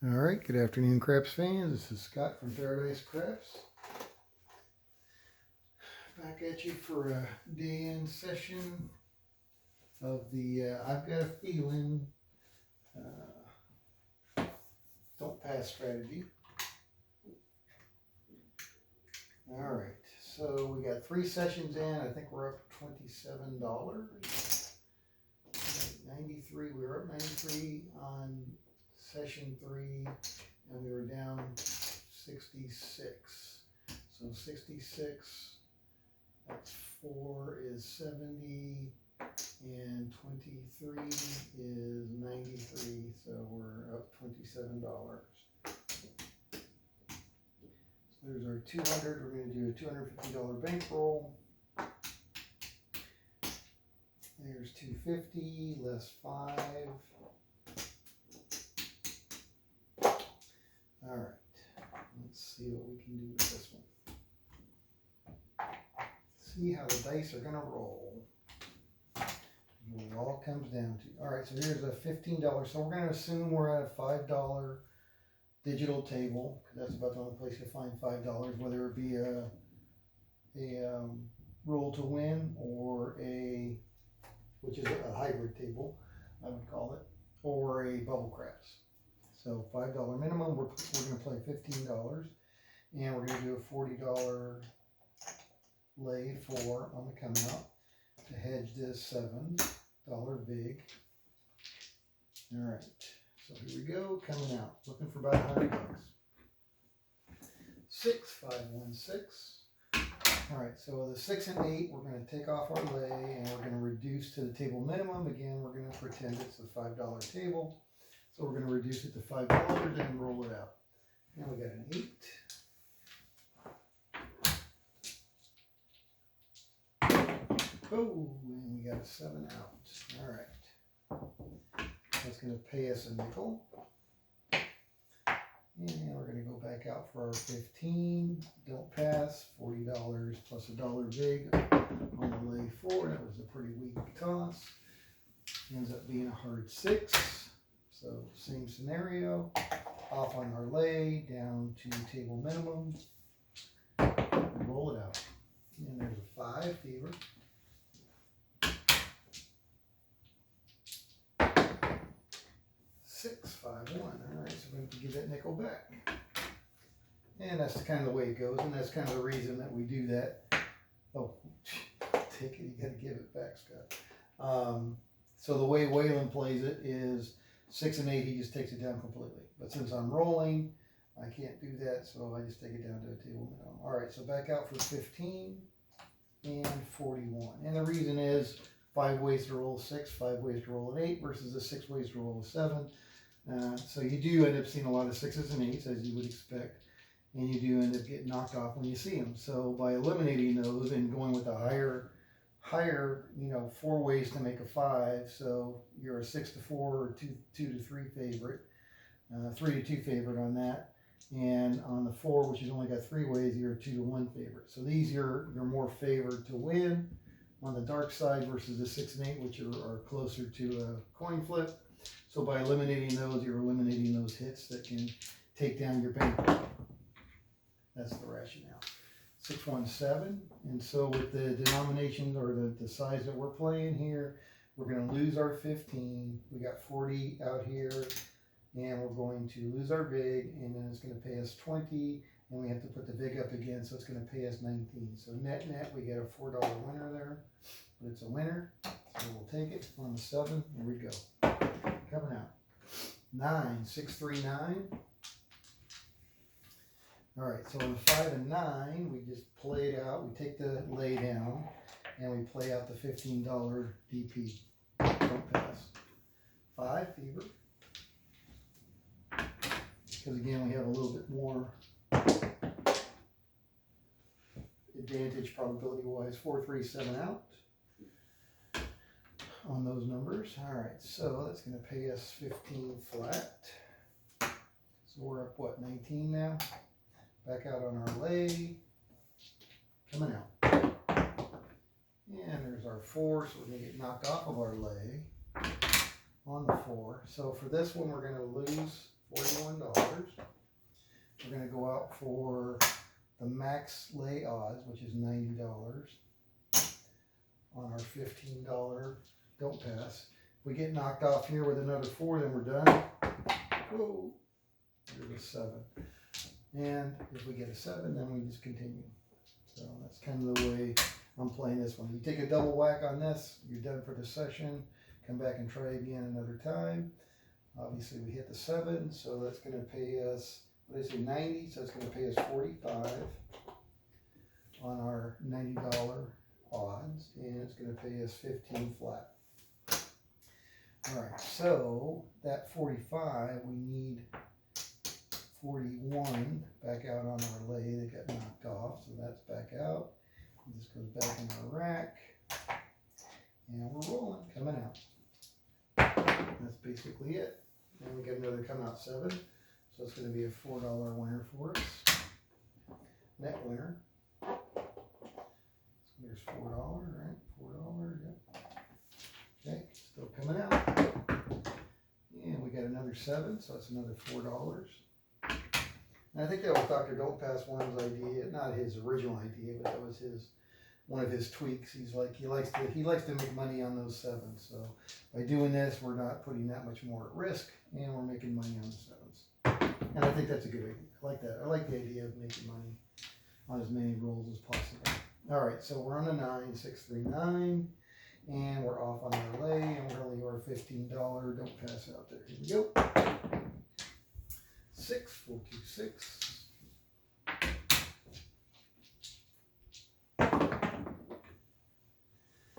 All right, good afternoon, craps fans. This is Scott from Paradise Craps. Back at you for a day-end session of the I've Got a Feeling Don't Pass strategy. All right, so we got 3 sessions in. I think we're up $27. 93, we were up 93 on session 3, and we were down 66. So 66, that's 4 is 70, and 23 is 93, so we're up $27. So there's our 200. We're going to do a $250 bankroll. There's 250 less 5. All right, let's see what we can do with this one. See how the dice are gonna roll. What it all comes down to. All right, so here's a $15. So we're gonna assume we're at a $5 digital table, because that's about the only place you'll find $5, whether it be a roll to win or which is a hybrid table, I would call it, or a bubble craps. So $5 minimum. We're gonna play $15, and we're gonna do a $40 lay 4 on the come out to hedge this $7 vig. All right, so here we go, coming out, looking for about $100. 6, 5, 1, 6. All right, so the 6 and 8, we're going to take off our lay, and we're going to reduce to the table minimum. Again, we're going to pretend it's a $5 table, so we're going to reduce it to $5 and roll it out. Now we got an 8. Oh, and we got a 7 out. All right. That's going to pay us a nickel. And we're going to go back out for our 15. Don't pass. $40 plus $1 vig on the lay 4. That was a pretty weak toss. Ends up being a hard 6. So same scenario. Off on our lay, down to table minimum. And roll it out. And there's a 5 fever. 6, 5, 1. All right, so we're going to give that nickel back. And that's kind of the way it goes, and that's kind of the reason that we do that. Oh, take it, you got to give it back, Scott. So the way Waylon plays it is 6 and 8, he just takes it down completely. But since I'm rolling, I can't do that, so I just take it down to a table minimum. All right, so back out for 15 and 41. And the reason is 5 ways to roll 6, 5 ways to roll an 8 versus the 6 ways to roll a 7. So you do end up seeing a lot of 6s and 8s, as you would expect, and you do end up getting knocked off when you see them. So by eliminating those and going with a higher, 4 ways to make a 5, so you're a 6 to 4 or 2 to 3 favorite, 3 to 2 favorite on that, and on the 4, which has only got 3 ways, you're a 2 to 1 favorite. So these you're more favored to win on the dark side versus the 6 and 8, which are closer to a coin flip. So by eliminating those, you're eliminating those hits that can take down your bankroll. That's the rationale. 617, and so with the denomination or the size that we're playing here, we're going to lose our 15. We got 40 out here, and we're going to lose our vig, and then it's going to pay us 20, and we have to put the vig up again, so it's going to pay us 19. So net, we get a $4 winner there, but it's a winner, so we'll take it on the 7. Here we go. Coming out. 9, 6, 3, 9. All right, so on the 5 and 9, we just play it out. We take the lay down, and we play out the $15 DP. Don't pass. 5 fever. Because again, we have a little bit more advantage probability-wise. 4, 3, 7 out on those numbers. All right, so that's going to pay us 15 flat. So we're up, what, 19 now? Back out on our lay. Coming out. And there's our 4, so we're going to get knocked off of our lay on the 4. So for this one, we're going to lose $41. We're gonna go out for the max lay odds, which is $90 on our $15 don't pass. If we get knocked off here with another 4, then we're done. Whoa, there's a 7. And if we get a 7, then we just continue. So that's kind of the way I'm playing this one. You take a double whack on this, you're done for the session. Come back and try again another time. Obviously we hit the 7, so that's gonna pay us, what did I say, 90, so it's gonna pay us 45 on our $90 odds, and it's gonna pay us 15 flat. All right, so that 45, we need 41 back out on our lay that got knocked off, so that's back out. This goes back in our rack, and we're rolling, coming out. That's basically it. And we got another come out 7, so it's going to be a $4 winner for us. Net winner. So there's $4, right? $4, yep. Okay, still coming out. And we got another 7, so that's another $4. And I think that was Dr. Don't Pass One's idea, not his original idea, but that was one of his tweaks. He's like, he likes to make money on those 7s. So by doing this, we're not putting that much more at risk, and we're making money on the 7s. And I think that's a good idea. I like that. I like the idea of making money on as many rolls as possible. All right, so we're on a 9, 6, 3, 9, and we're off on our lay, and we're going to leave our $15 don't pass out there. Here we go. 6, 4, 2, 6.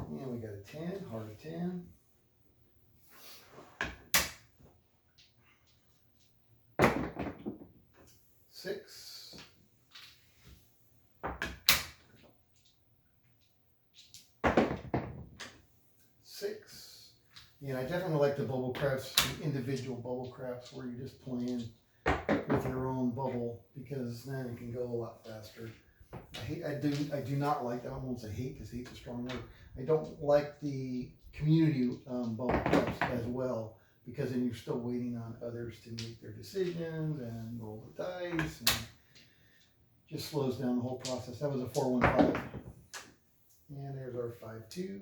And we got a 10, heart of 10. 6. 6. Yeah, I definitely like the bubble craps, the individual bubble craps where you're just playing with your own bubble, because then it can go a lot faster. I do not like, I won't say hate, because hate's a strong word. I don't like the community bubble craps as well, because then you're still waiting on others to make their decisions and roll the dice, and just slows down the whole process. That was a 4-1-5. And there's our 5-2.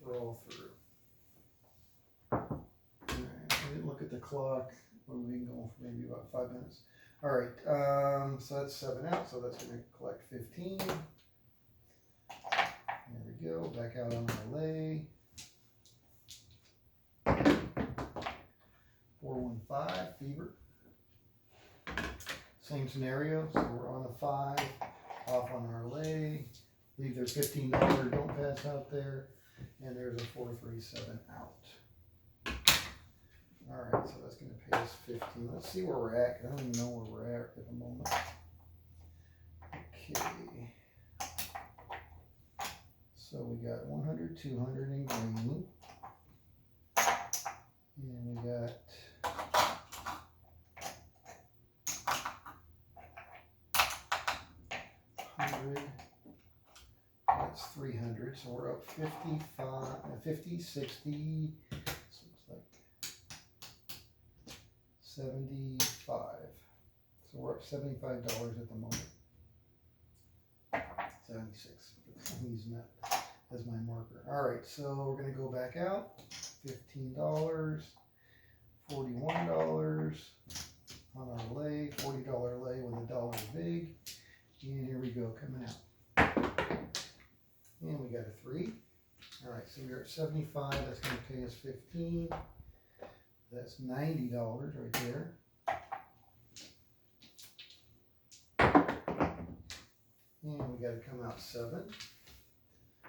We're all through. All right, I didn't look at the clock. We've been going for maybe about 5 minutes. All right, so that's 7 out, so that's going to collect 15. There we go, back out on our lay. 4-1-5, fever. Same scenario, so we're on a 5, off on our lay. Leave their $15 don't pass out there, and there's a 4-3-7 out. All right, so that's going to pay us 15. Let's see where we're at. I don't even know where we're at the moment. Okay. So we got 100, 200 in green. And we got 100. That's 300. So we're up 50, 60. 75. So we're up $75 at the moment. 76. I'm using that as my marker. All right, so we're going to go back out. $15, $41 on our lay, $40 lay with $1 vig. And here we go, coming out. And we got a 3. All right, so we're at 75. That's going to pay us 15. That's $90 right there. And we got to come out 7.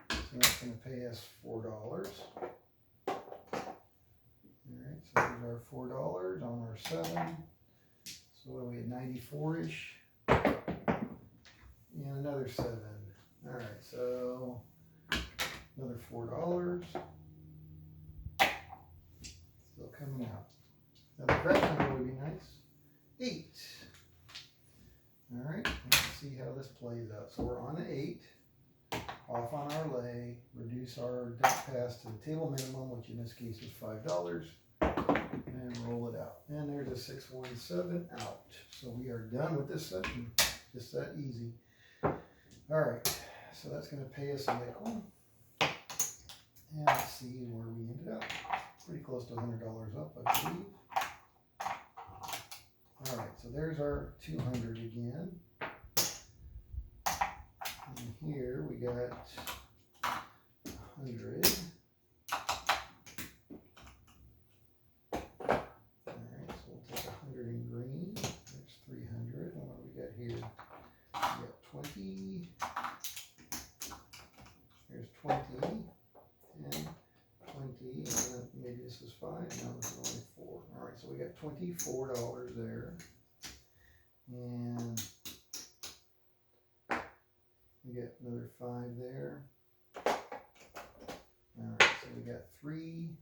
So that's going to pay us $4. All right, so there's our $4 on our 7. So what are we at, 94-ish? And another 7. All right, so another $4. Still coming out. Now the correct number would be nice. 8. All right, let's see how this plays out. So we're on the 8, off on our lay, reduce our don't pass to the table minimum, which in this case is $5. And and roll it out. And there's a 617 out. So we are done with this session. Just that easy. All right, so that's going to pay us a nickel. And let's see where we ended up. Pretty close to $100 up, I believe. All right, so there's our 200 again. And here we got 100. All right, so we'll take 100 in green. There's 300. And what do we got here? We got 20. There's 20. 10, 20, and then maybe this is 5. No, this is only 4. All right, so we got $24 there. And we get another 5 there. All right, so we got 3.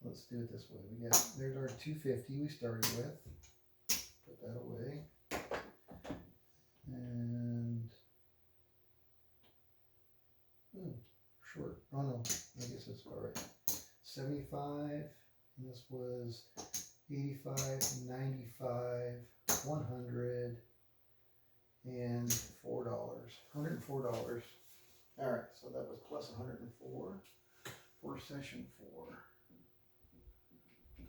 Let's do it this way. We got, there's our 250 we started with. Put that away. And short. Oh no, I guess that's all right. 75. And this was 85, 95, 100, and $4. $104. All right, so that was plus 104 for session 4.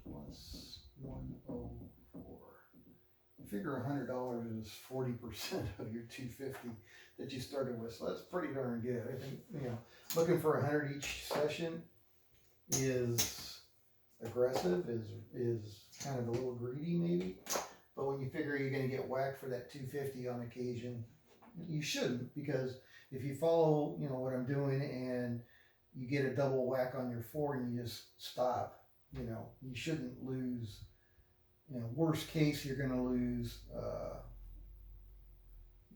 Plus 104. You figure $100 is 40% of your 250 that you started with, so that's pretty darn good. I think, you know, looking for 100 each session is aggressive, is kind of a little greedy maybe, but when you figure you're going to get whacked for that 250 on occasion, you shouldn't, because if you follow, you know, what I'm doing and you get a double whack on your 4 and you just stop, you know, you shouldn't lose. You know, worst case, you're going to lose,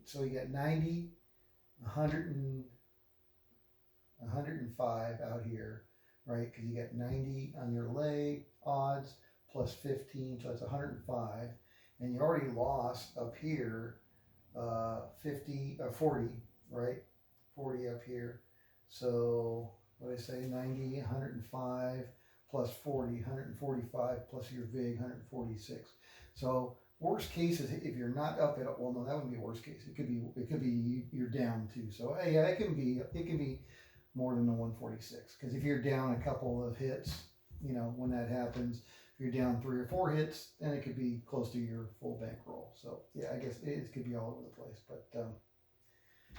so you got 90, 100 and 105 out here, right? Because you got 90 on your leg odds plus 15, so that's 105. And you already lost up here 40, right? 40 up here. So what did I say? 90, 105 plus 40, 145 plus your VIG, 146. So worst case is if you're not up at all. Well, no, that wouldn't be worst case. It could be you're down too. So yeah, it can be more than the 146, because if you're down a couple of hits, you know, when that happens, if you're down 3 or 4 hits, then it could be close to your full bankroll. So yeah, I guess it could be all over the place. But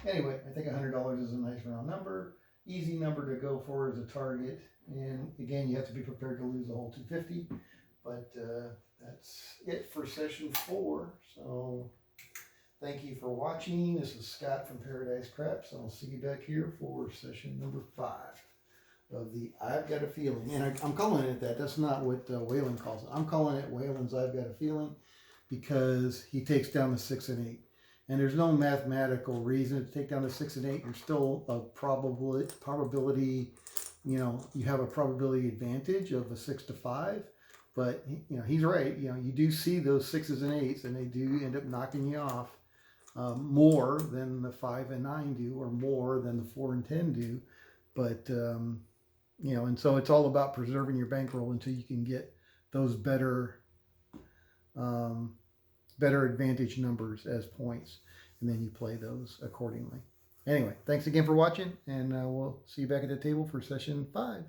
anyway, I think $100 is a nice round number, easy number to go for as a target. And again, you have to be prepared to lose the whole 250. But that's it for session 4. So thank you for watching. This is Scott from Paradise Craps, and I'll see you back here for session number 5 of the I've Got a Feeling. And I'm calling it that. That's not what Waylon calls it. I'm calling it Waylon's I've Got a Feeling because he takes down the 6 and 8. And there's no mathematical reason to take down the 6 and 8. You're still a probability, you know, you have a probability advantage of a 6 to 5. But, you know, he's right. You know, you do see those 6s and 8s, and they do end up knocking you off more than the 5 and 9 do, or more than the 4 and 10 do. But, you know, and so it's all about preserving your bankroll until you can get those better advantage numbers as points, and then you play those accordingly. Anyway, thanks again for watching, and we'll see you back at the table for session 5.